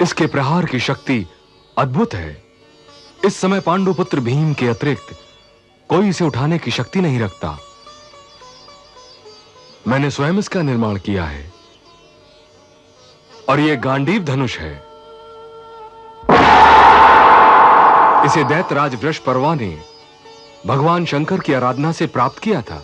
इसके प्रहार की शक्ति अद्भुत है। इस समय पांडुपुत्र भीम के अतिरिक्त कोई इसे उठाने की शक्ति नहीं रखता। मैंने स्वयं इसका निर्माण किया है। और यह गांडीव धनुष है। इसे दैत्यराज वृषपर्वा ने भगवान शंकर की आराधना से प्राप्त किया था।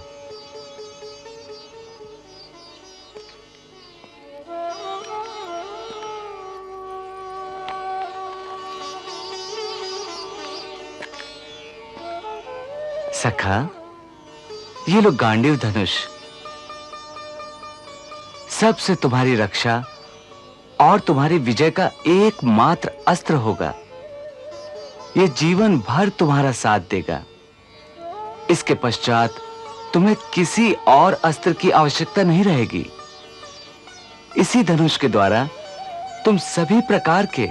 सखा, ये लो गांडीव धनुष, सबसे तुम्हारी रक्षा और तुम्हारी विजय का एकमात्र अस्त्र होगा। ये जीवन भर तुम्हारा साथ देगा। इसके पश्चात तुम्हें किसी और अस्त्र की आवश्यकता नहीं रहेगी। इसी धनुष के द्वारा तुम सभी प्रकार के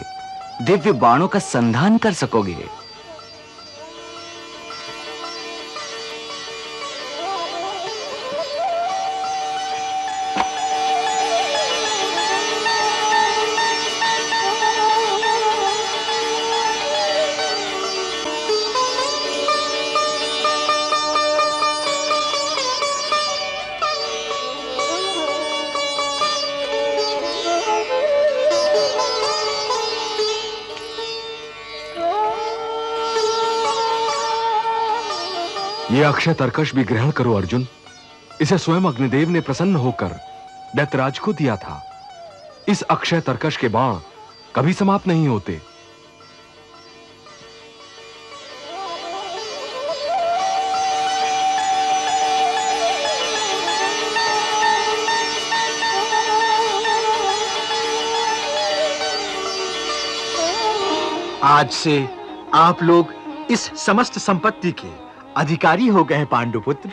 दिव्य बाणों का संधान कर सकोगे। ये अक्षय तरकश भी ग्रहण करो अर्जुन। इसे स्वयं अग्निदेव ने प्रसन्न होकर दैत्यराज को दिया था। इस अक्षय तरकश के बाण कभी समाप्त नहीं होते। आज से आप लोग इस समस्त संपत्ति के अधिकारी हो गए हैं पांडुपुत्र।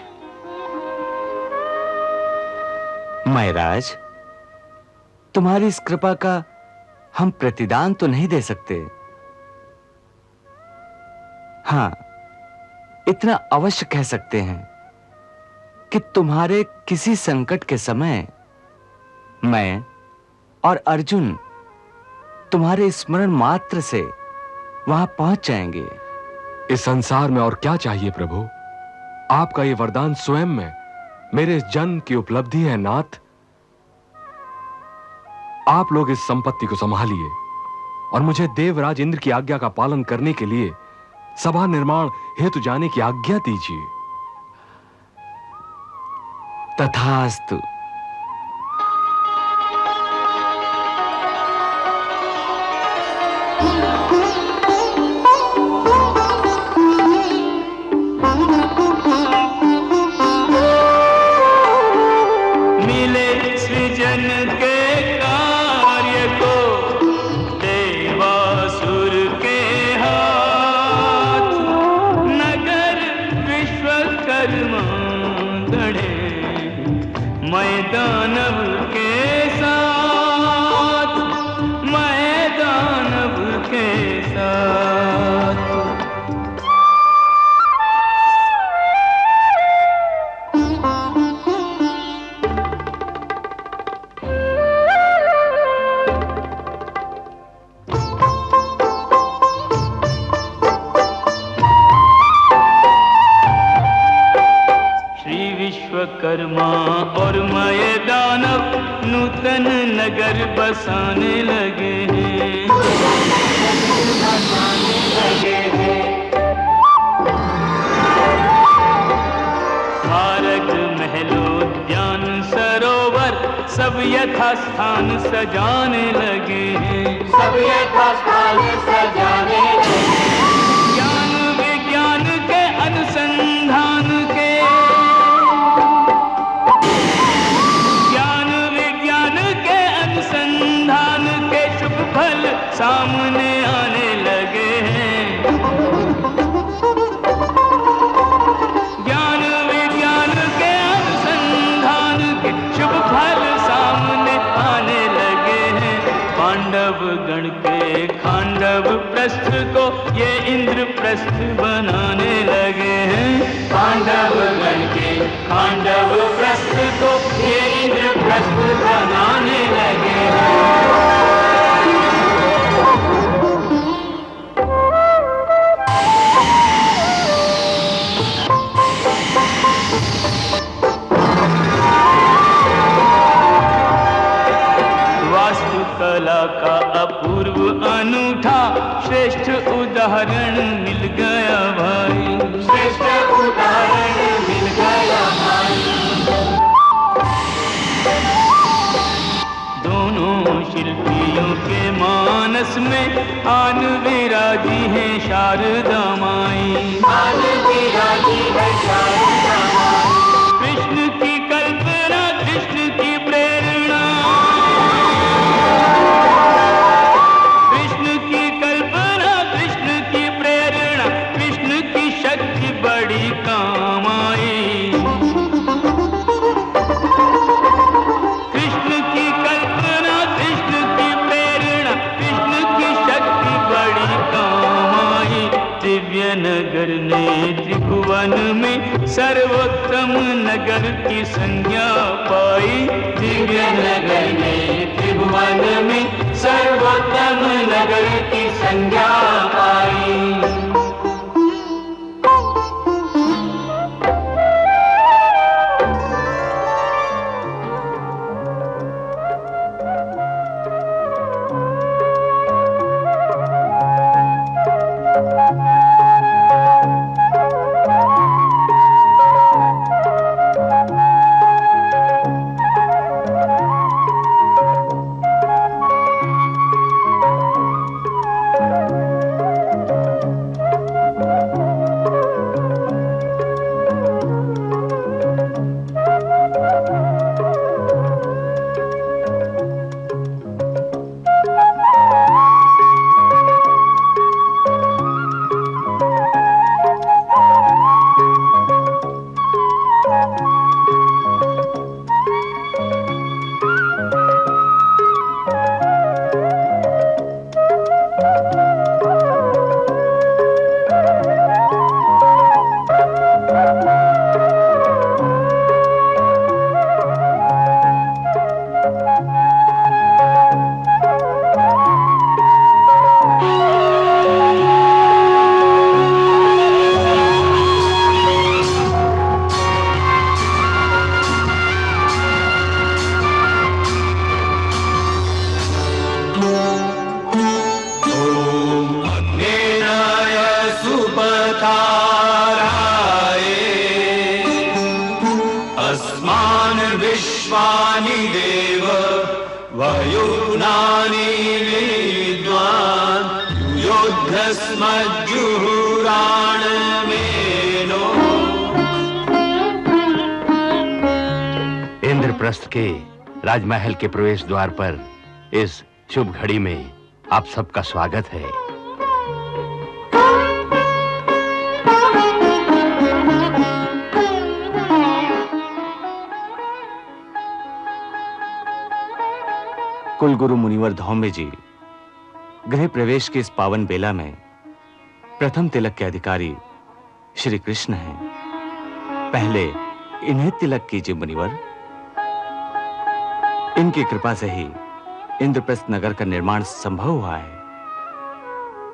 महाराज, तुम्हारी इस कृपा का हम प्रतिदान तो नहीं दे सकते। हां, इतना अवश्य कह सकते हैं कि तुम्हारे किसी संकट के समय मैं और अर्जुन तुम्हारे स्मरण मात्र से वहां पहुंच जाएंगे। इस संसार में और क्या चाहिए प्रभु? आपका ये वरदान स्वयं में मेरे इस जन्म की उपलब्धि है नाथ। आप लोग इस संपत्ति को संभालिए और मुझे देवराज इंद्र की आज्ञा का पालन करने के लिए सभा निर्माण हेतु जाने की आज्ञा दीजिए। तथास्तु। विश्वकर्मा और मय दानव नूतन नगर बसाने लगे हैं। मार्ग महलोद्यान सरोवर सब यथास्थान सजाने लगे हैं। सब यथास्थान सजाने लगे हैं। ज्ञान विज्ञान के अनुसंधान के फल सामने आने लगे हैं। ज्ञान विज्ञान के अनुसंधान के शुभ फल सामने आने लगे हैं। पांडव गण के खांडव प्रस्थ को ये इंद्रप्रस्थ बनाने लगे हैं। पांडव गण के खांडव प्रस्थ को ये इंद्रप्रस्थ बनाने लगे हैं। कला का अपूर्व अनूठा श्रेष्ठ उदाहरण मिल गया भाई। श्रेष्ठ उदाहरण मिल गया भाई। दोनों शिल्पियों के मानस में आन विराजी है शारदा माई। आन विराजी है शारदा माई। कृष्ण की कल्पना, कृष्ण की प्रेरणा, कृष्ण की कल्पना, कृष्ण की प्रेरणा, कृष्ण की शक्ति बड़ी काम आई। कृष्ण की कल्पना, कृष्ण की प्रेरणा, कृष्ण की शक्ति बड़ी काम आई। दिव्य नगर ने त्रिभुवन में सर्वोत्तम नगर की संज्ञा पाई। दिव्य नगर ने त्रिभुवन में सर्वोत्तम नगर की संज्ञा पाई। अस्मान् विश्वानि देव वयुनानि विद्वान् युद्धस्मज्जुहुराणमेनो। इंद्रप्रस्थ के राजमहल के प्रवेश द्वार पर इस शुभ घड़ी में आप सबका स्वागत है। कुलगुरु मुनिवर धौम्य जी गृह प्रवेश के इस पावन बेला में प्रथम तिलक के अधिकारी श्री कृष्ण हैं। पहले इन्हें तिलक कीजिए मुनिवर। इनकी कृपा से ही इंद्रप्रस्थ नगर का निर्माण संभव हुआ है।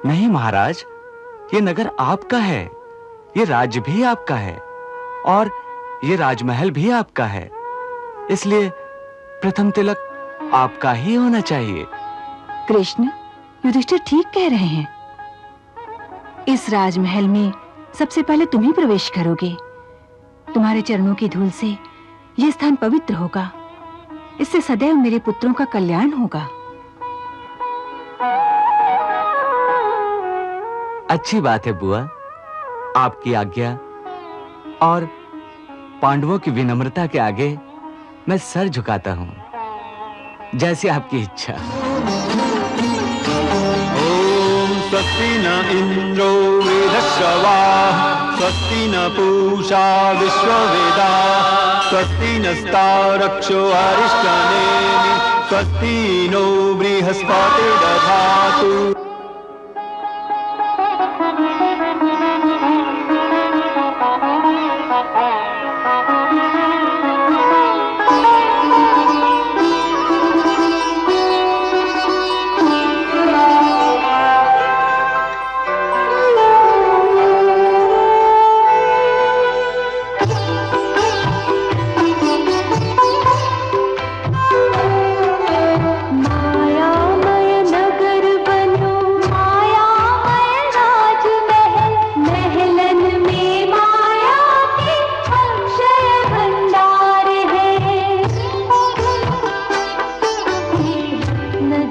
नहीं महाराज, ये नगर आपका है, ये राज्य भी आपका है और ये राजमहल भी आपका है, इसलिए प्रथम तिलक आपका ही होना चाहिए। कृष्ण, युधिष्ठिर ठीक कह रहे हैं। इस राजमहल में सबसे पहले तुम ही प्रवेश करोगे। तुम्हारे चरणों की धूल से यह स्थान पवित्र होगा। इससे सदैव मेरे पुत्रों का कल्याण होगा। अच्छी बात है बुआ, आपकी आज्ञा और पांडवों की विनम्रता के आगे मैं सर झुकाता हूं। जैसी आपकी इच्छा। ओम स्वस्ति न इंद्रो वेदश्रवाः स्वस्ति न पूषा विश्ववेदाः स्वस्ति नस्तारक्षो अरिष्टनेमि स्वस्ति नो बृहस्पतिर्दधातु।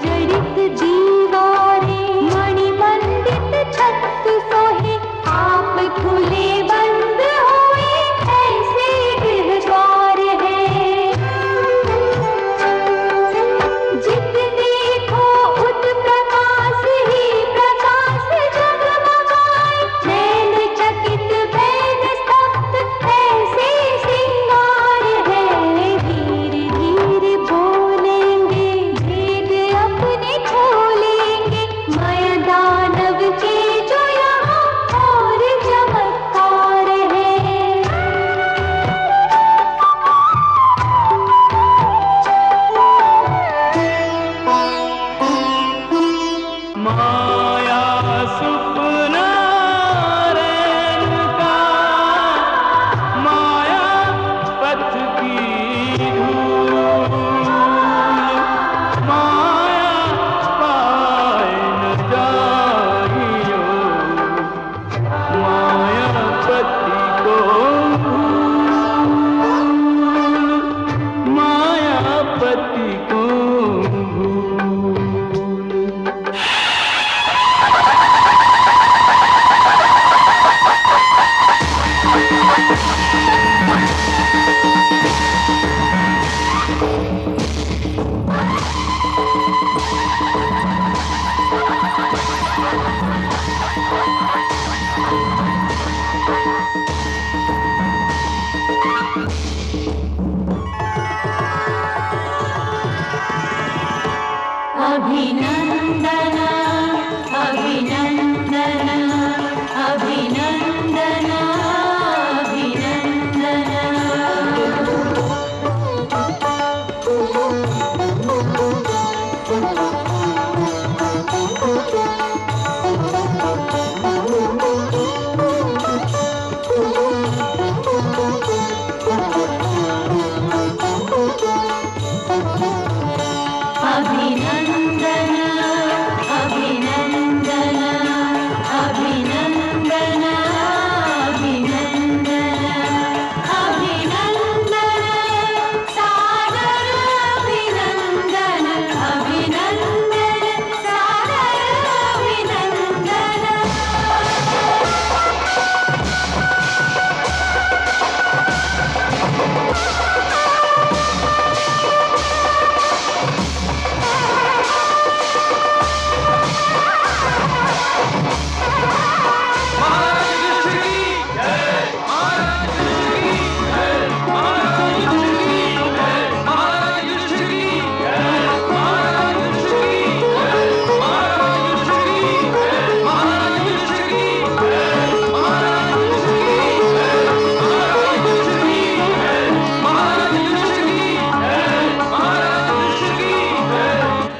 जड़ित दीवारें, मणिमंडित छत सोहे, आप खुले बंद हुए ऐसे गृह द्वार है। जित देखो उत प्रकाश ही प्रकाश जगमगाए, नैन चकित भैन स्तब्ध ऐसे श्रृंगार है। धीरे धीरे बोलेंगे, भेद अपने खोलेंगे, माया दानव के जो यहाँ और चमत्कार है। माया सुपना रैन का, माया पथ की धूल, माया पाए न जाइयो, माया पति को भूल, माया पति को भूल। अभिनंदन अभिनंदन अभिनंदन अभिनंदन अभिनंदन अभिनंदन अभिनंदन अभिनंदन सादर अभिनंदन अभिनंदन सादर अभिनंदन।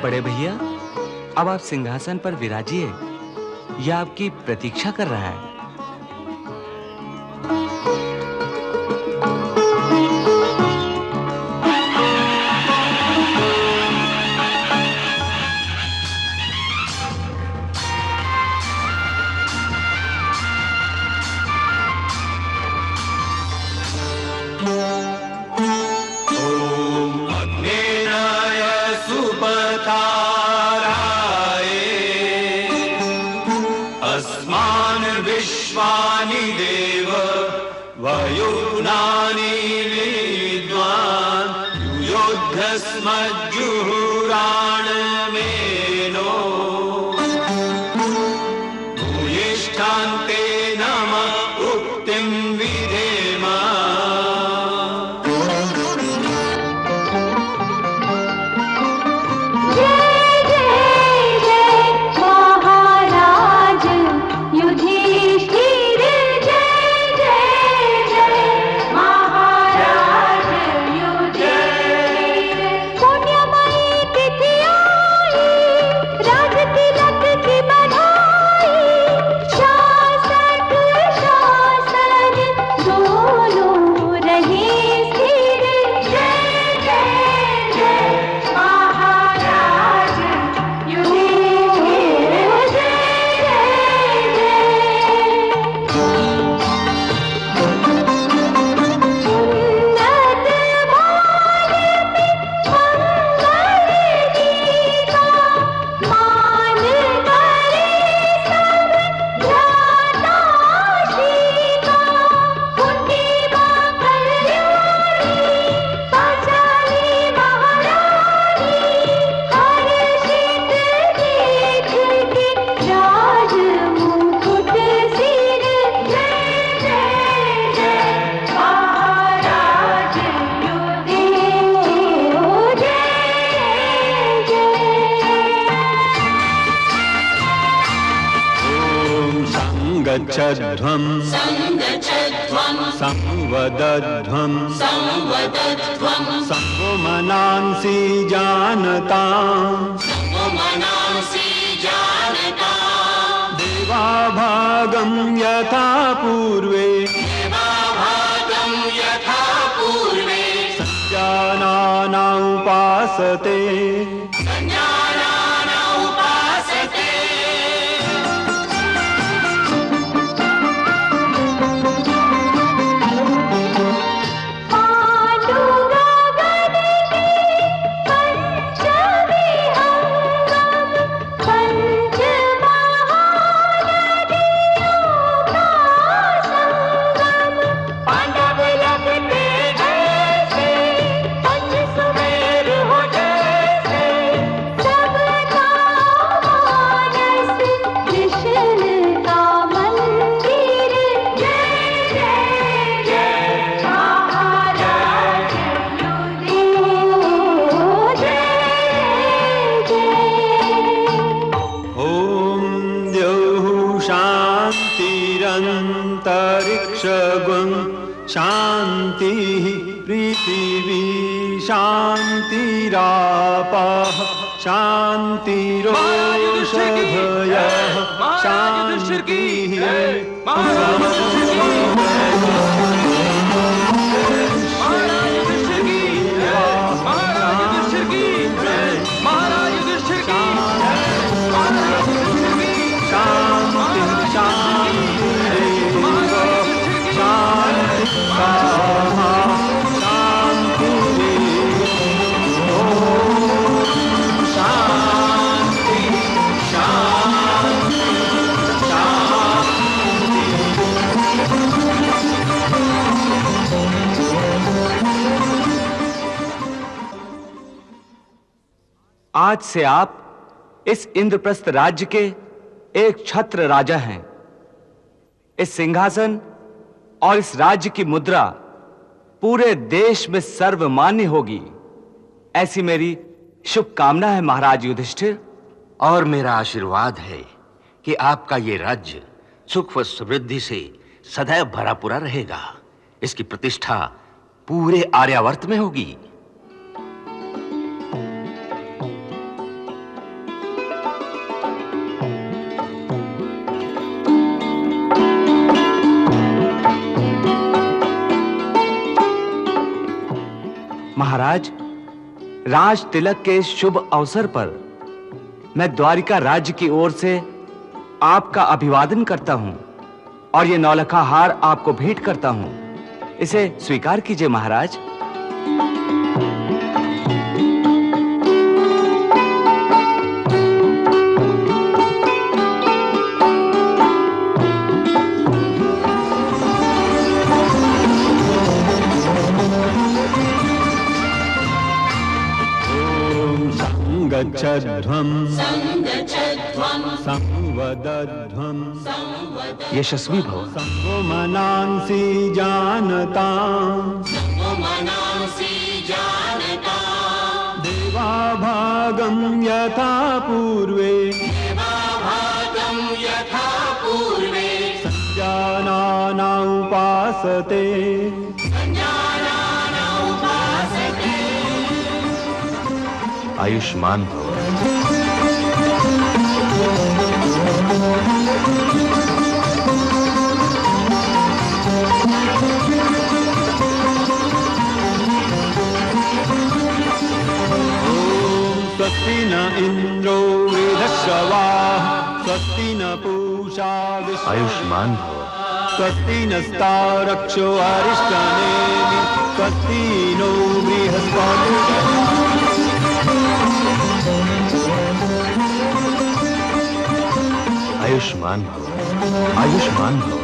बड़े भैया, अब आप सिंहासन पर विराजिए, यह आपकी प्रतीक्षा कर रहा है। अस्मान् विश्वानि देव वयुनानि विद्वान् युयोध्यस्मज्जुहुराणमेनो भूयिष्ठान्ते नम उक्तिं विधेम। महाराज युधिष्ठिर जय संगच्छध्वं संवदध्वं संगो मनांसि जानतां देवाभागं यथा पूर्वे संजानाना उपासते शांतिरंतरिक्षगुं शांति पृथिवी शांतिरापः शांतिरोषधयः शांतिः आज से आप इस इंद्रप्रस्थ राज्य के एक छत्र राजा हैं। इस सिंहासन और इस राज्य की मुद्रा पूरे देश में सर्वमान्य होगी, ऐसी मेरी शुभकामना है महाराज युधिष्ठिर। और मेरा आशीर्वाद है कि आपका ये राज्य सुख व समृद्धि से सदैव भरा पूरा रहेगा। इसकी प्रतिष्ठा पूरे आर्यावर्त में होगी। महाराज, राज तिलक के इस शुभ अवसर पर मैं द्वारिका राज्य की ओर से आपका अभिवादन करता हूं और ये नौलखा हार आपको भेंट करता हूं। इसे स्वीकार कीजिए महाराज। संगच्छध्वं संवदध्वं यशस्वी भव। संगो मनांसि जानतां देवाभागं यथा पूर्वे संजानाना उपासते आयुष्मान भव। स्वस्ति न इंद्रो वृद्धश्रवाः स्वस्ति न पूषा आयुष्मान भव। स्वस्ति नस्तारक्षो अरिष्टनेमि स्वस्ति नो बृहस्पतिः आयुष्मान भव। आयुष्मान भव।